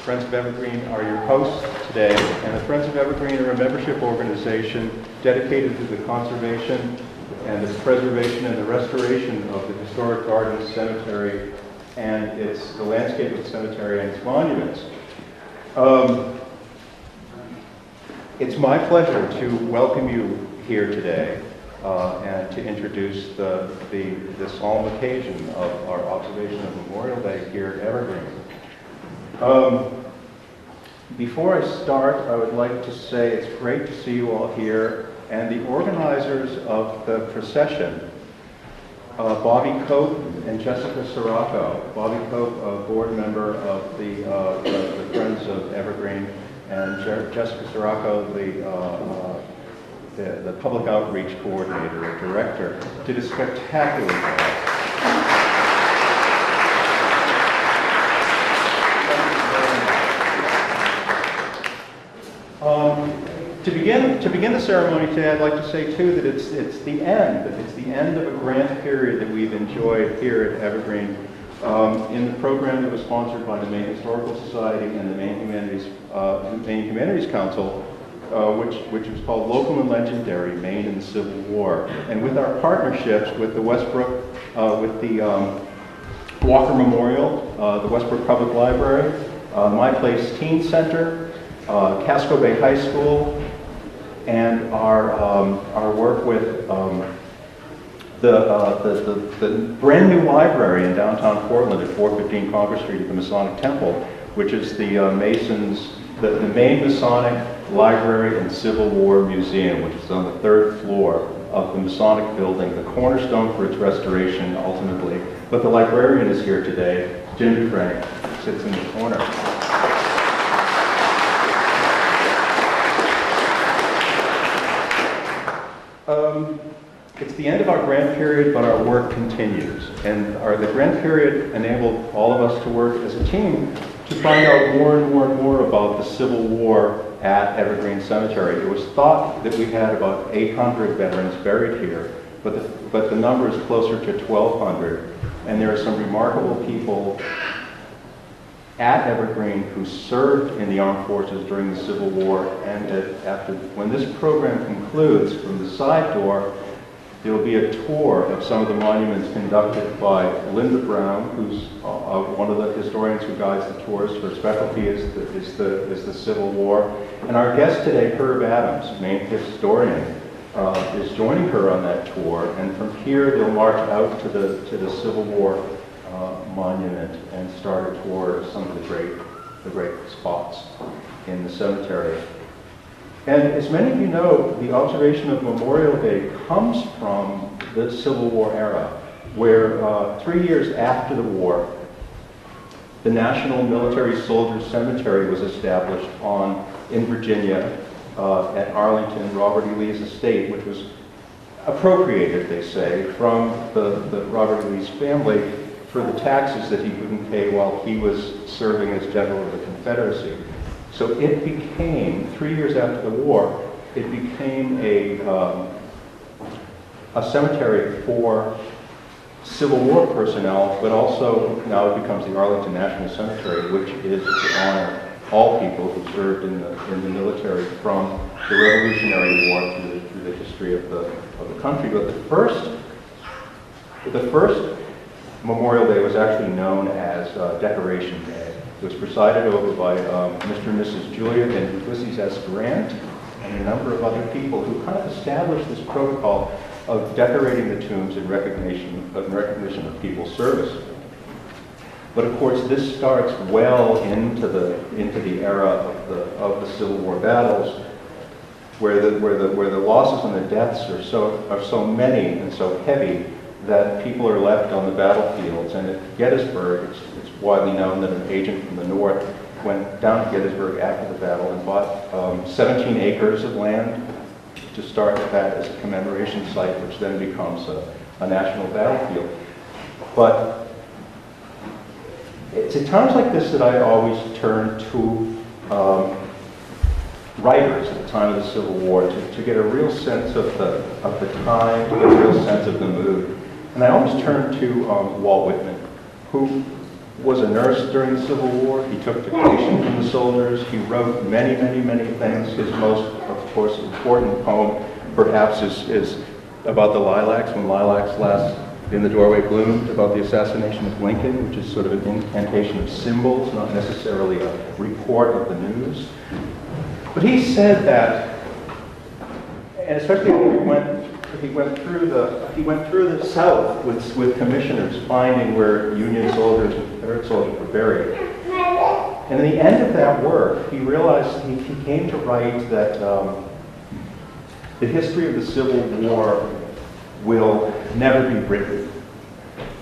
Friends of Evergreen are your hosts today, and the Friends of Evergreen are a membership organization dedicated to the conservation and the preservation and the restoration of the historic Gardens Cemetery and the landscape of the cemetery and its monuments. It's my pleasure to welcome you here today and to introduce the solemn occasion of our observation of Memorial Day here at Evergreen. Before I start, I would like to say it's great to see you all here, and the organizers of the procession, Bobby Cope and Jessica Sirocco. Bobby Cope, a board member of the Friends of Evergreen, and Jessica Sirocco, the public outreach coordinator or director, did a spectacular job. To begin the ceremony today, I'd like to say too that it's the end of a grant period that we've enjoyed here at Evergreen in the program that was sponsored by the Maine Historical Society and the Maine Humanities Council, which was called Local and Legendary: Maine in the Civil War, and with our partnerships with the Westbrook, with the Walker Memorial, the Westbrook Public Library, My Place Teen Center, Casco Bay High School, and our work with the brand new library in downtown Portland at 415 Congress Street at the Masonic Temple, which is the Maine Masonic Library and Civil War Museum, which is on the 3rd floor of the Masonic building, the cornerstone for its restoration ultimately. But the librarian is here today. Jim Dufresne sits in the corner. It's the end of our grant period, but our work continues. And the grant period enabled all of us to work as a team to find out more and more about the Civil War at Evergreen Cemetery. It was thought that we had about 800 veterans buried here, but the number is closer to 1,200. And there are some remarkable people at Evergreen who served in the armed forces during the Civil War, and when this program concludes, from the side door, there will be a tour of some of the monuments conducted by Linda Brown, who's one of the historians who guides the tours. Her specialty is the Civil War. And our guest today, Herb Adams, Maine historian, is joining her on that tour. And from here, they'll march out to the Civil War monument and start a tour of some of the great spots in the cemetery. And as many of you know, the observation of Memorial Day comes from the Civil War era, where 3 years after the war, the National Military Soldiers Cemetery was established in Virginia at Arlington, Robert E. Lee's estate, which was appropriated, they say, from the Robert E. Lee's family for the taxes that he couldn't pay while he was serving as general of the Confederacy. So it became, 3 years after the war, it became a cemetery for Civil War personnel, but also now it becomes the Arlington National Cemetery, which is to honor all people who served in the military from the Revolutionary War through the history of the country. But the first Memorial Day was actually known as Decoration Day. It was presided over by Mr. and Mrs. Julia and Ulysses S. Grant and a number of other people who kind of established this protocol of decorating the tombs in recognition of people's service. But of course, this starts well into the era of the Civil War battles, where the losses and the deaths are so many and so heavy that people are left on the battlefields. And at Gettysburg, it's widely known that an agent from the North went down to Gettysburg after the battle and bought 17 acres of land to start that as a commemoration site, which then becomes a national battlefield. But it's at times like this that I always turn to writers at the time of the Civil War to get a real sense of the time, to get a real sense of the mood. And I always turn to Walt Whitman, who was a nurse during the Civil War. He took dictation from the soldiers. He wrote many, many, many things. His most, of course, important poem, perhaps, is about the lilacs, when lilacs last in the doorway bloomed, about the assassination of Lincoln, which is sort of an incantation of symbols, not necessarily a report of the news. But he said that, and especially when he went through the South with commissioners finding where Union soldiers and Confederate soldiers were buried. And in the end of that work, he realized he came to write that the history of the Civil War will never be written.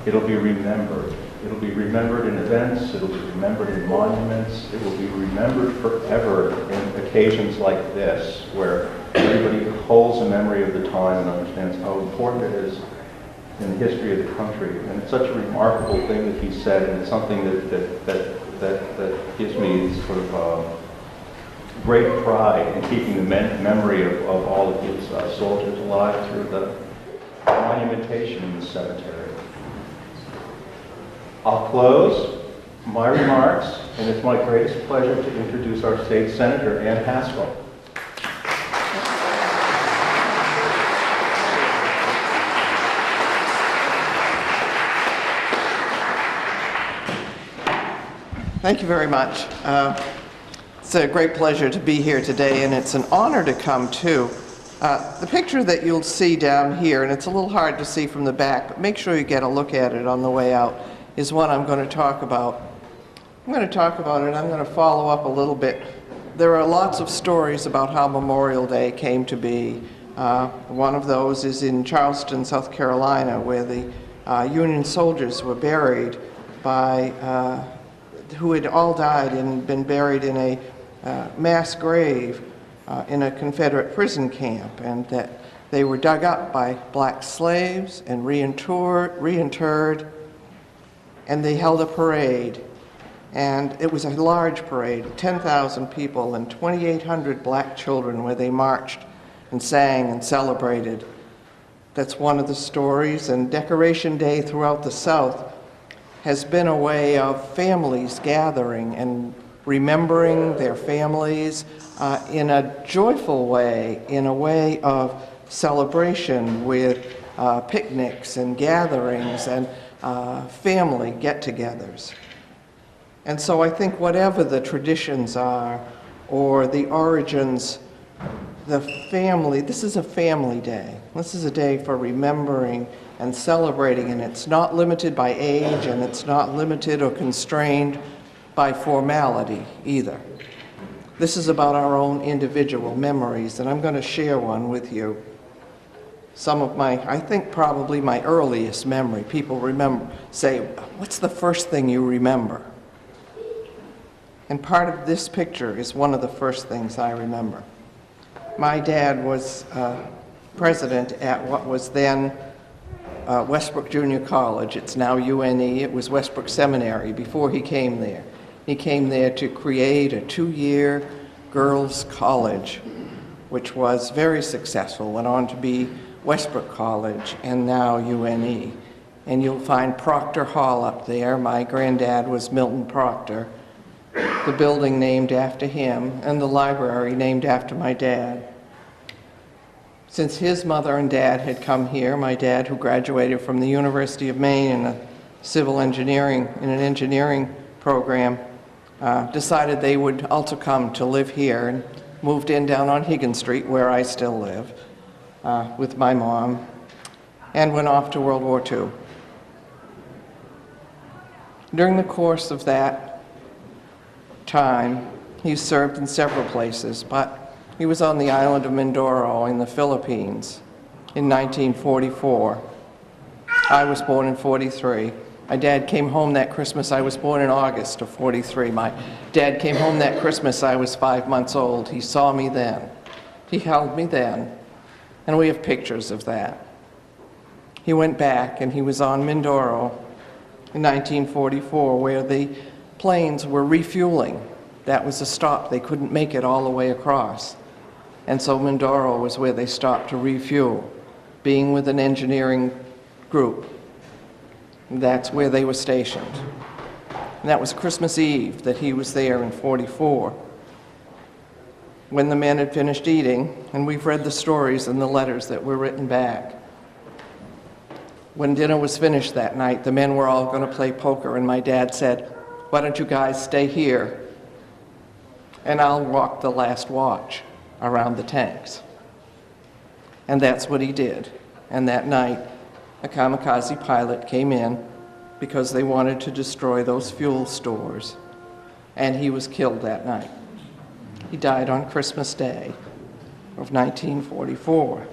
It'll be remembered. It'll be remembered in events. It'll be remembered in monuments. It will be remembered forever in occasions like this, where everybody holds a memory of the time and understands how important it is in the history of the country. And it's such a remarkable thing that he said, and it's something that gives me sort of great pride in keeping the memory of all of his soldiers alive through the monumentation in the cemetery. I'll close my remarks, and it's my greatest pleasure to introduce our state senator, Ann Haskell. Thank you very much. It's a great pleasure to be here today, and it's an honor to come too. The picture that you'll see down here, and it's a little hard to see from the back, but make sure you get a look at it on the way out, is what I'm going to talk about. I'm going to talk about it, I'm going to follow up a little bit. There are lots of stories about how Memorial Day came to be. One of those is in Charleston, South Carolina, where the Union soldiers were buried by, who had all died and been buried in a mass grave in a Confederate prison camp, and that they were dug up by black slaves and reinterred, and they held a parade. And it was a large parade, 10,000 people and 2,800 black children, where they marched and sang and celebrated. That's one of the stories. And Decoration Day throughout the South has been a way of families gathering and remembering their families in a joyful way, in a way of celebration with picnics and gatherings and family get-togethers. And so I think whatever the traditions are or the origins, the family, this is a family day. This is a day for remembering and celebrating, and it's not limited by age, and it's not limited or constrained by formality either. This is about our own individual memories, and I'm going to share one with you. Some of my, I think probably my earliest memory, people say, what's the first thing you remember? And part of this picture is one of the first things I remember. My dad was president at what was then Westbrook Junior College. It's now UNE. It was Westbrook Seminary before he came there. He came there to create a 2-year girls' college, which was very successful, went on to be Westbrook College and now UNE. And you'll find Proctor Hall up there. My granddad was Milton Proctor. The building named after him, and the library named after my dad. Since his mother and dad had come here, my dad, who graduated from the University of Maine in an engineering program, decided they would also come to live here, and moved in down on Higgins Street, where I still live, with my mom, and went off to World War II. During the course of that time, he served in several places, but he was on the island of Mindoro in the Philippines in 1944. I was born in 43. My dad came home that Christmas. I was born in August of 43. My dad came home that Christmas. I was 5 months old. He saw me then. He held me then. And we have pictures of that. He went back and he was on Mindoro in 1944, where the planes were refueling. That was a stop. They couldn't make it all the way across. And so Mindoro was where they stopped to refuel, being with an engineering group. That's where they were stationed. And that was Christmas Eve that he was there in 44. When the men had finished eating, and we've read the stories and the letters that were written back. When dinner was finished that night, the men were all going to play poker, and my dad said, "Why don't you guys stay here, and I'll walk the last watch around the tanks." And that's what he did. And that night, a kamikaze pilot came in because they wanted to destroy those fuel stores, and he was killed that night. He died on Christmas Day of 1944.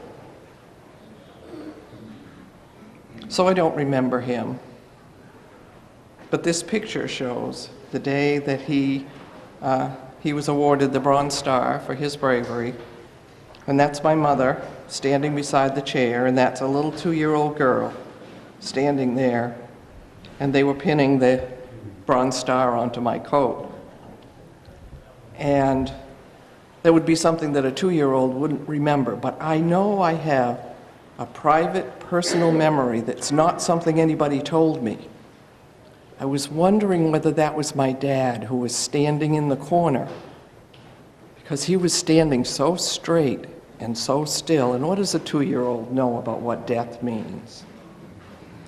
So I don't remember him. But this picture shows the day that he was awarded the Bronze Star for his bravery. And that's my mother standing beside the chair, and that's a little 2-year-old girl standing there. And they were pinning the Bronze Star onto my coat. And that would be something that a 2-year-old wouldn't remember, but I know I have a private, personal memory that's not something anybody told me. I was wondering whether that was my dad who was standing in the corner, because he was standing so straight and so still. And what does a 2-year-old know about what death means?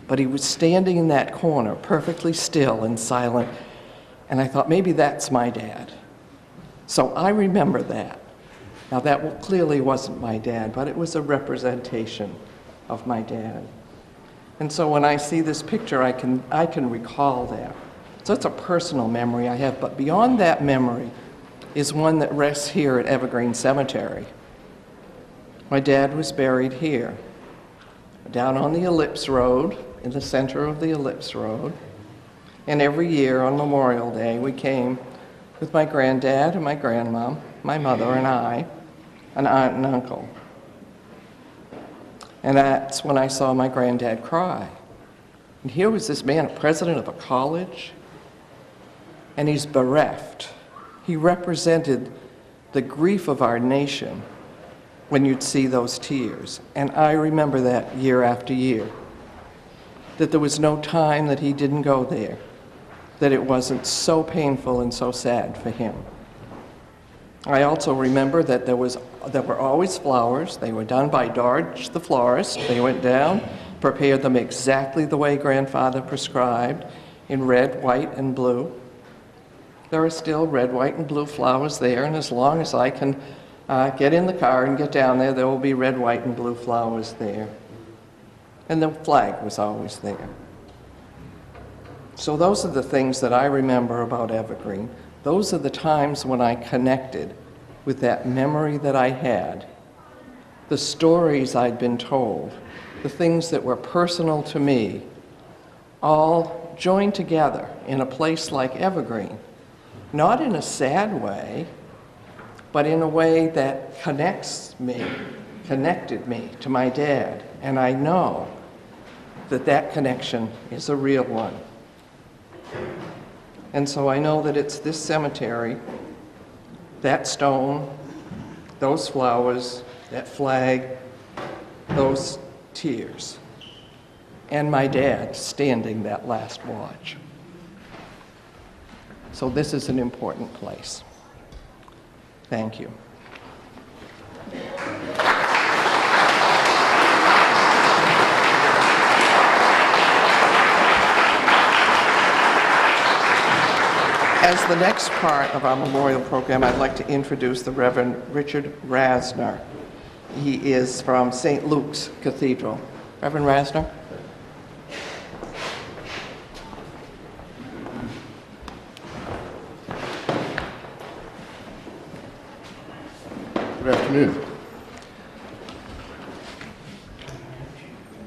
But he was standing in that corner, perfectly still and silent, and I thought, maybe that's my dad. So I remember that. Now that clearly wasn't my dad, but it was a representation of my dad. And so when I see this picture, I can recall that. So it's a personal memory I have, but beyond that memory is one that rests here at Evergreen Cemetery. My dad was buried here, down on the Ellipse Road, in the center of the Ellipse Road. And every year on Memorial Day, we came with my granddad and my grandmom, my mother and I, an aunt and uncle. And that's when I saw my granddad cry. And here was this man, a president of a college, and he's bereft. He represented the grief of our nation when you'd see those tears. And I remember that year after year, that there was no time that he didn't go there, that it wasn't so painful and so sad for him. I also remember that there were always flowers. They were done by Dodge the florist. They went down, prepared them exactly the way grandfather prescribed, in red, white, and blue. There are still red, white, and blue flowers there, and as long as I can get in the car and get down there, there will be red, white, and blue flowers there. And the flag was always there. So those are the things that I remember about Evergreen. Those are the times when I connected with that memory that I had, the stories I'd been told, the things that were personal to me, all joined together in a place like Evergreen. Not in a sad way, but in a way that connected me to my dad. And I know that that connection is a real one. And so I know that it's this cemetery, that stone, those flowers, that flag, those tears, and my dad standing that last watch. So this is an important place. Thank you. As the next part of our memorial program, I'd like to introduce the Reverend Richard Rasner. He is from St. Luke's Cathedral. Reverend Rasner? Good afternoon.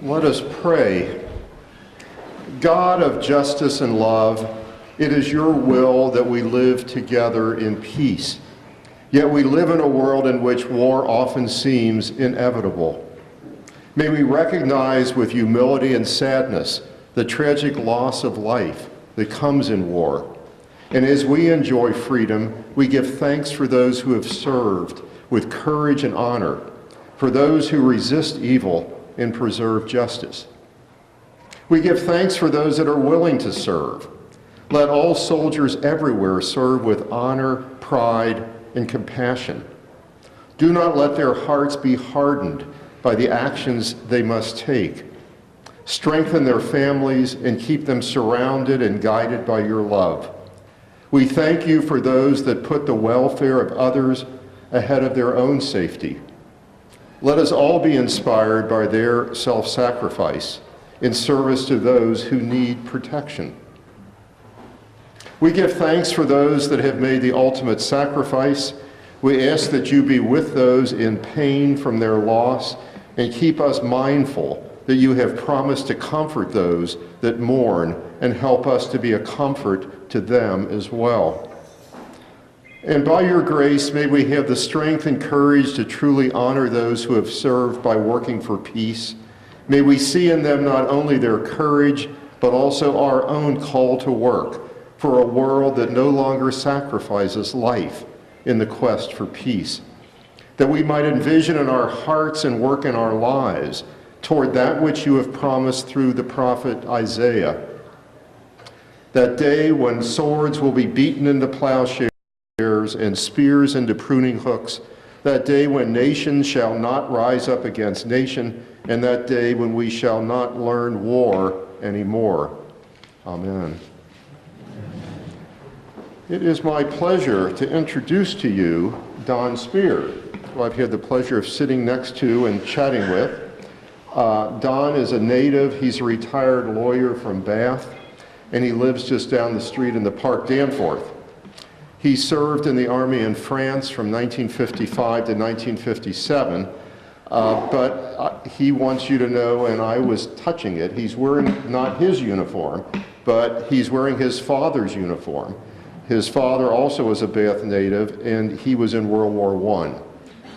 Let us pray. God of justice and love, it is your will that we live together in peace. Yet we live in a world in which war often seems inevitable. May we recognize with humility and sadness the tragic loss of life that comes in war. And as we enjoy freedom, we give thanks for those who have served with courage and honor, for those who resist evil and preserve justice. We give thanks for those that are willing to serve, Let all soldiers everywhere serve with honor, pride, and compassion. Do not let their hearts be hardened by the actions they must take. Strengthen their families and keep them surrounded and guided by your love. We thank you for those that put the welfare of others ahead of their own safety. Let us all be inspired by their self-sacrifice in service to those who need protection. We give thanks for those that have made the ultimate sacrifice. We ask that you be with those in pain from their loss and keep us mindful that you have promised to comfort those that mourn and help us to be a comfort to them as well. And by your grace, may we have the strength and courage to truly honor those who have served by working for peace. May we see in them not only their courage, but also our own call to work for a world that no longer sacrifices life in the quest for peace. That we might envision in our hearts and work in our lives toward that which you have promised through the prophet Isaiah. That day when swords will be beaten into plowshares and spears into pruning hooks, that day when nation shall not rise up against nation, and that day when we shall not learn war anymore. Amen. It is my pleasure to introduce to you Don Spear, who I've had the pleasure of sitting next to and chatting with. Don is a native. He's a retired lawyer from Bath, and he lives just down the street in the Park Danforth. He served in the army in France from 1955 to 1957, but he wants you to know, and I was touching it, he's wearing not his uniform, but he's wearing his father's uniform. His father also was a Bath native, and he was in World War I.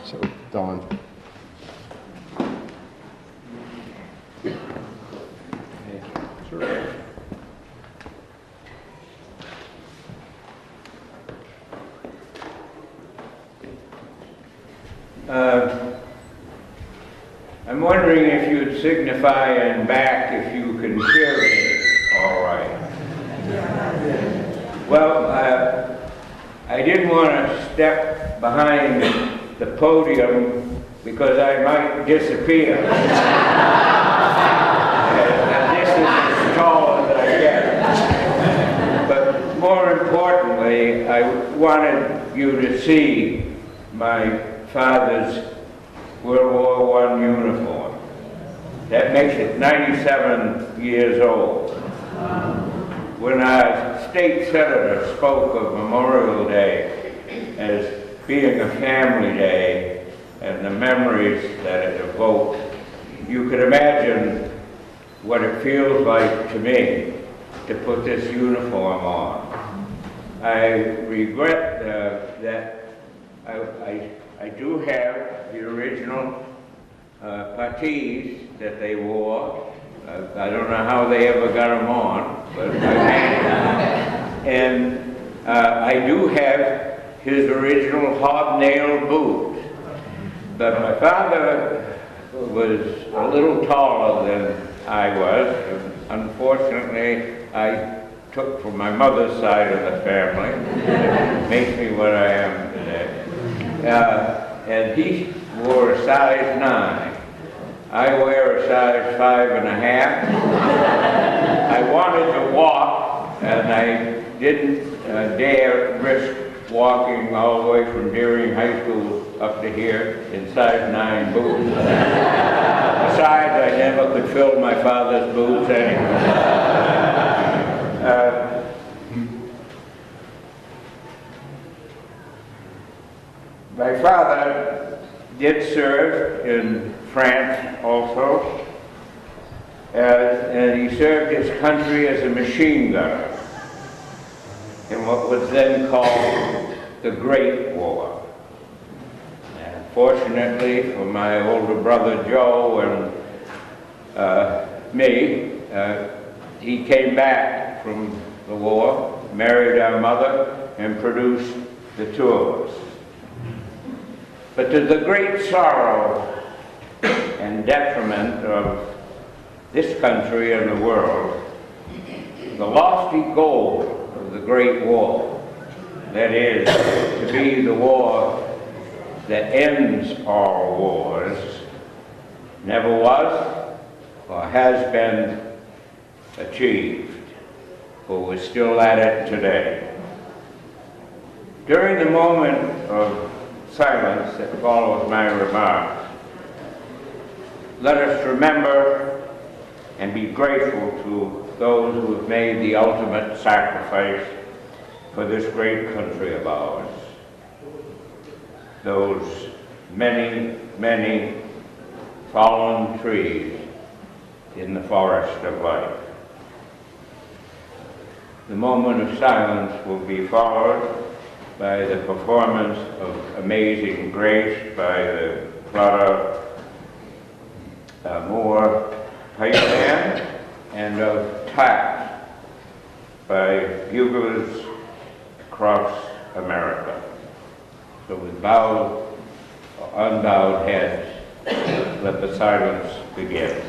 So, Don. I'm wondering if you'd signify and back if you can hear me all right. Well, I didn't want to step behind the podium because I might disappear. And this is as tall as I get. But more importantly, I wanted you to see my father's World War I uniform. That makes it 97 years old. When our state senator spoke of Memorial Day as being a family day and the memories that it evoked, you could imagine what it feels like to me to put this uniform on. I regret that I do have the original puttees that they wore. I don't know how they ever got them on, but I managed. And I do have his original hobnailed boots. But my father was a little taller than I was. Unfortunately, I took from my mother's side of the family. It makes me what I am today. And he wore a size 9. I wear a size 5.5. I wanted to walk, and I didn't dare risk walking all the way from Deering High School up to here in size 9 boots. Besides, I never could fill my father's boots anyway. My father did serve in France also, and he served his country as a machine gunner in what was then called the Great War. And fortunately for my older brother Joe and me, he came back from the war, married our mother, and produced the two of us. But to the great sorrow and detriment of this country and the world, the lofty goal of the Great War. That is, to be the war that ends all wars, never was or has been achieved, but we're still at it today. During the moment of silence that follows my remarks, let us remember and be grateful to those who have made the ultimate sacrifice for this great country of ours. Those many, many fallen trees in the forest of life. The moment of silence will be followed by the performance of Amazing Grace by the Clara Moore Pipe Band and of Tap by buglers across America. So with bowed or unbowed heads, let the silence begin.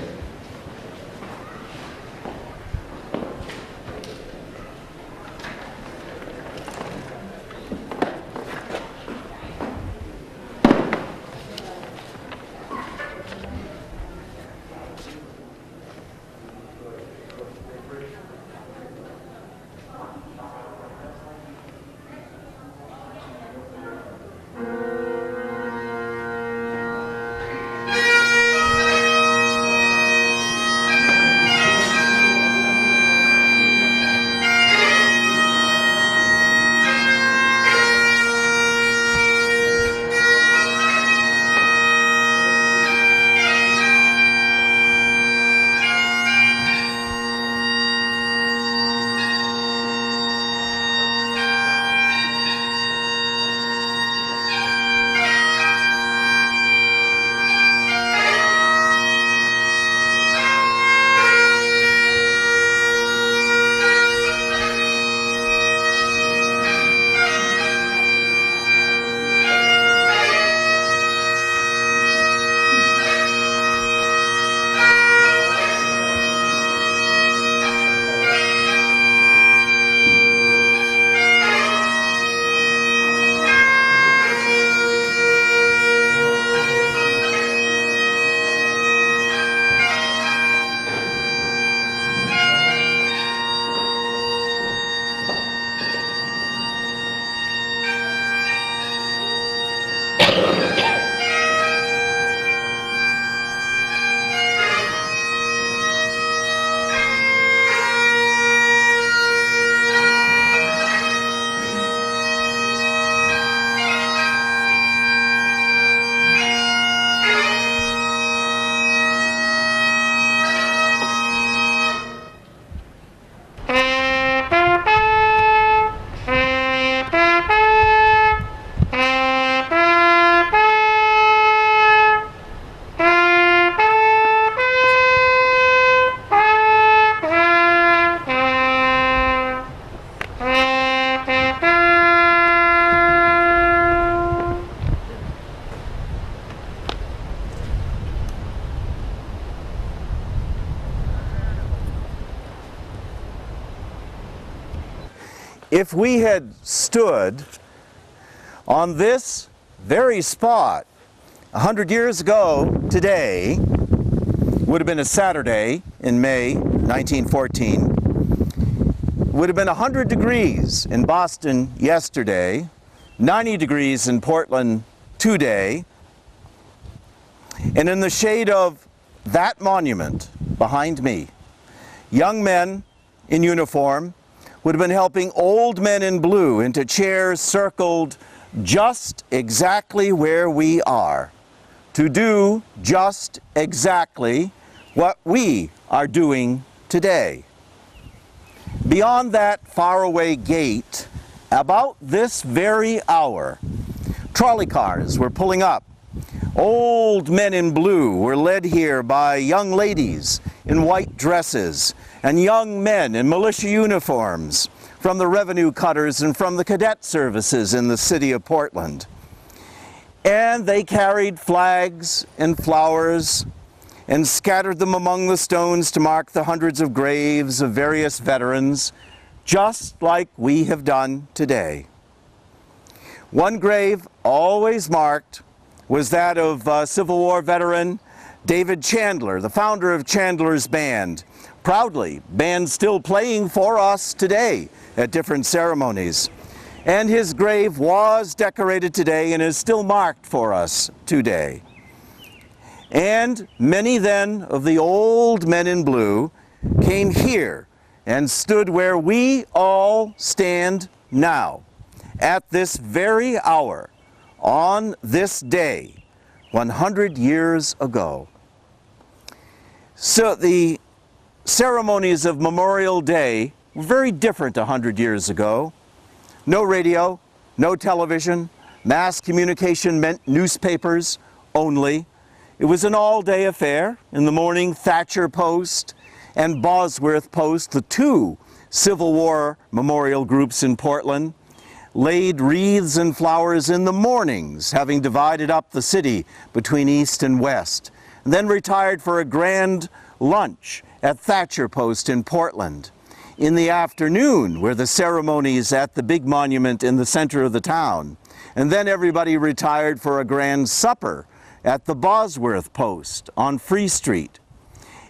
If we had stood on this very spot 100 years ago today, would have been a Saturday in May 1914, would have been 100 degrees in Boston yesterday, 90 degrees in Portland today, and in the shade of that monument behind me, young men in uniform would have been helping old men in blue into chairs circled just exactly where we are, to do just exactly what we are doing today. Beyond that faraway gate, about this very hour, trolley cars were pulling up. Old men in blue were led here by young ladies in white dresses and young men in militia uniforms from the revenue cutters and from the cadet services in the city of Portland. And they carried flags and flowers and scattered them among the stones to mark the hundreds of graves of various veterans just like we have done today. One grave always marked was that of Civil War veteran David Chandler, the founder of Chandler's Band. Proudly, band still playing for us today at different ceremonies. And his grave was decorated today and is still marked for us today. And many then of the old men in blue came here and stood where we all stand now, at this very hour, on this day, 100 years ago. So the ceremonies of Memorial Day were very different 100 years ago. No radio, no television, mass communication meant newspapers only. It was an all-day affair. In the morning, Thatcher Post and Bosworth Post, the two Civil War memorial groups in Portland, laid wreaths and flowers in the mornings, having divided up the city between east and west, and then retired for a grand lunch at Thatcher Post in Portland. In the afternoon were the ceremonies at the big monument in the center of the town, and then everybody retired for a grand supper at the Bosworth Post on Free Street.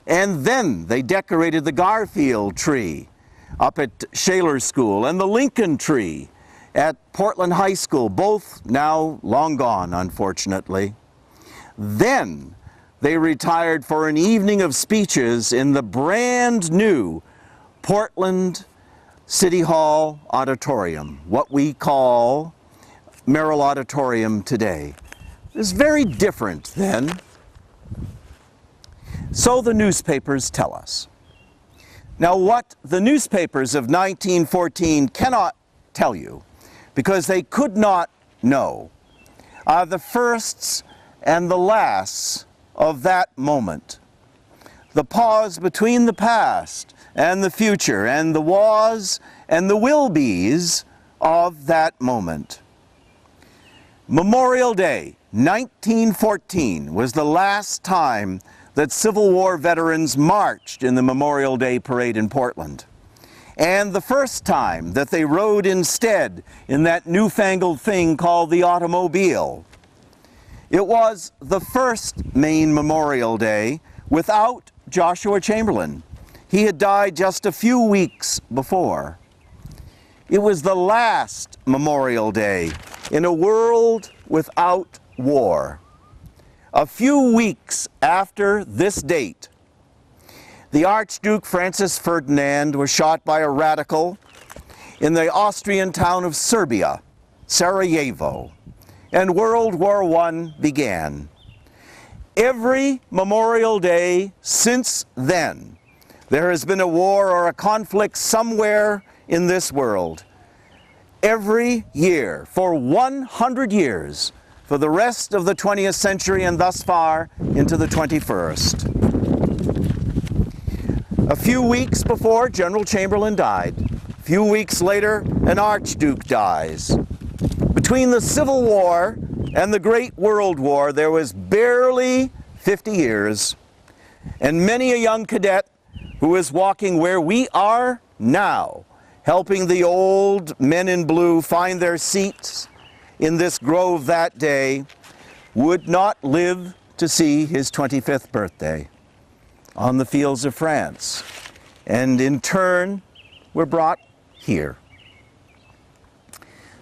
And then they decorated the Garfield tree up at Shaler School and the Lincoln tree at Portland High School, both now long gone, unfortunately. Then they retired for an evening of speeches in the brand new Portland City Hall Auditorium, what we call Merrill Auditorium today. It was very different then. So the newspapers tell us. Now, what the newspapers of 1914 cannot tell you, because they could not know, are the firsts and the lasts of that moment. The pause between the past and the future, and the was and the will be's of that moment. Memorial Day, 1914, was the last time that Civil War veterans marched in the Memorial Day parade in Portland, and the first time that they rode instead in that newfangled thing called the automobile. It was the first Maine Memorial Day without Joshua Chamberlain. He had died just a few weeks before. It was the last Memorial Day in a world without war. A few weeks after this date, the Archduke Francis Ferdinand was shot by a radical in the Austrian town of Serbia, Sarajevo, and World War I began. Every Memorial Day since then, there has been a war or a conflict somewhere in this world. Every year, for 100 years, for the rest of the 20th century and thus far into the 21st. A few weeks before General Chamberlain died, a few weeks later, an Archduke dies. Between the Civil War and the Great World War, there was barely 50 years, and many a young cadet who is walking where we are now, helping the old men in blue find their seats in this grove that day, would not live to see his 25th birthday on the fields of France, and in turn were brought here.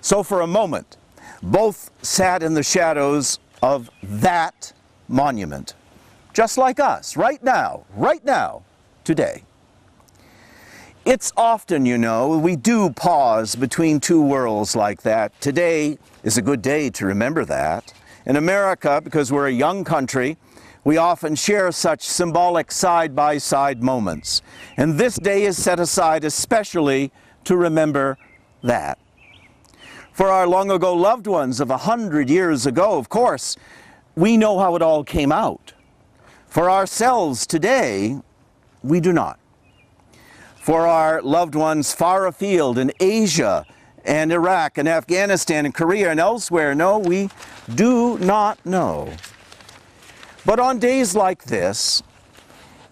So for a moment, both sat in the shadows of that monument, just like us, right now, today. It's often, you know, we do pause between two worlds like that. Today is a good day to remember that. In America, because we're a young country, we often share such symbolic side-by-side moments. And this day is set aside especially to remember that. For our long-ago loved ones of 100 years ago, of course, we know how it all came out. For ourselves today, we do not. For our loved ones far afield in Asia and Iraq and Afghanistan and Korea and elsewhere, no, we do not know. But on days like this,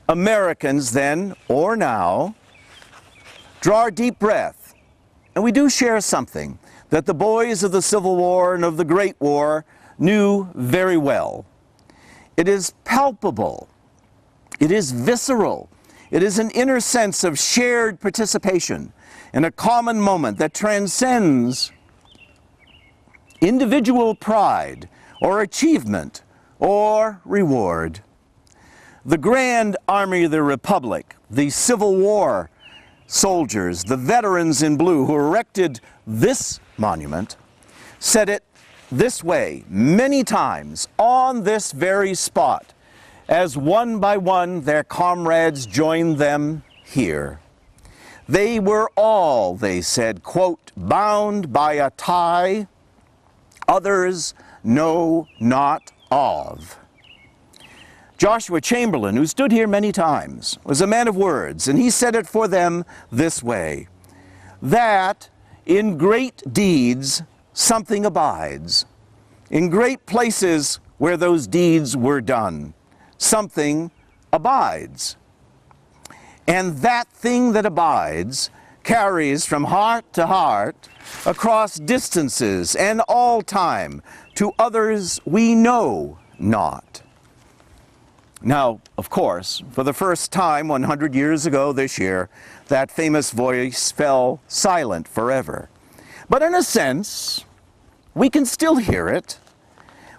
Americans then, or now, draw a deep breath, and we do share something that the boys of the Civil War and of the Great War knew very well. It is palpable. It is visceral. It is an inner sense of shared participation in a common moment that transcends individual pride or achievement or reward. The Grand Army of the Republic, the Civil War soldiers, the veterans in blue who erected this monument, said it this way many times on this very spot, as one by one their comrades joined them here. They were all, they said, quote, bound by a tie others know not of. Joshua Chamberlain, who stood here many times, was a man of words, and he said it for them this way, that in great deeds something abides. In great places where those deeds were done, something abides. And that thing that abides carries from heart to heart, across distances and all time, to others we know not. Now, of course, for the first time 100 years ago this year, that famous voice fell silent forever. But in a sense, we can still hear it.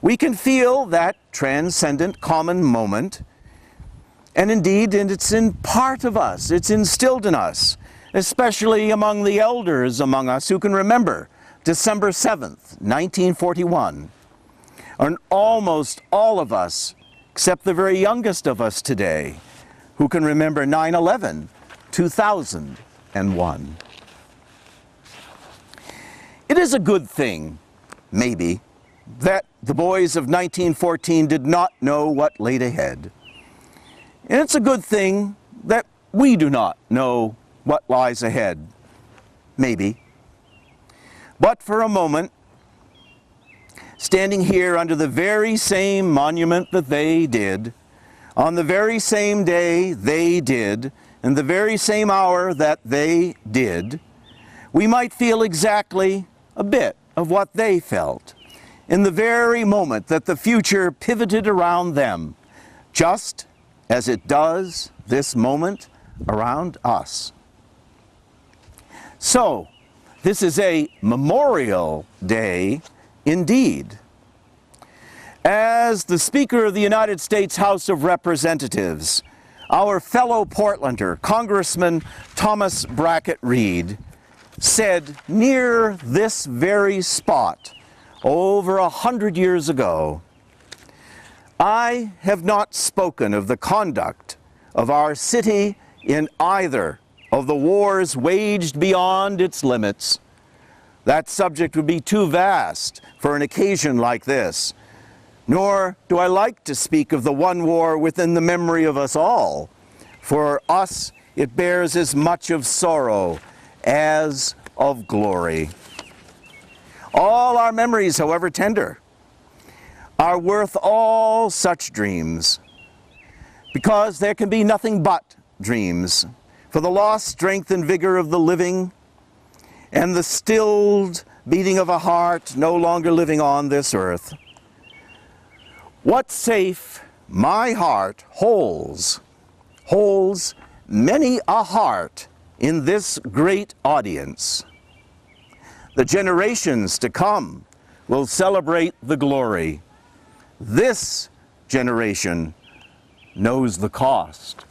We can feel that transcendent common moment. And indeed, it's in part of us. It's instilled in us, especially among the elders among us who can remember December 7th, 1941. And almost all of us, except the very youngest of us today, who can remember 9/11, 2001. It is a good thing, maybe, that the boys of 1914 did not know what laid ahead. And it's a good thing that we do not know what lies ahead, maybe. But for a moment, standing here under the very same monument that they did, on the very same day they did, in the very same hour that they did, we might feel exactly a bit of what they felt in the very moment that the future pivoted around them, just as it does this moment around us. So, this is a Memorial Day indeed. As the Speaker of the United States House of Representatives, our fellow Portlander, Congressman Thomas Brackett Reed, said near this very spot over 100 years ago, I have not spoken of the conduct of our city in either of the wars waged beyond its limits. That subject would be too vast for an occasion like this. Nor do I like to speak of the one war within the memory of us all. For us, it bears as much of sorrow as of glory. All our memories, however tender, are worth all such dreams, because there can be nothing but dreams, for the lost strength and vigor of the living and the stilled beating of a heart no longer living on this earth. What safe my heart holds many a heart in this great audience. The generations to come will celebrate the glory. This generation knows the cost.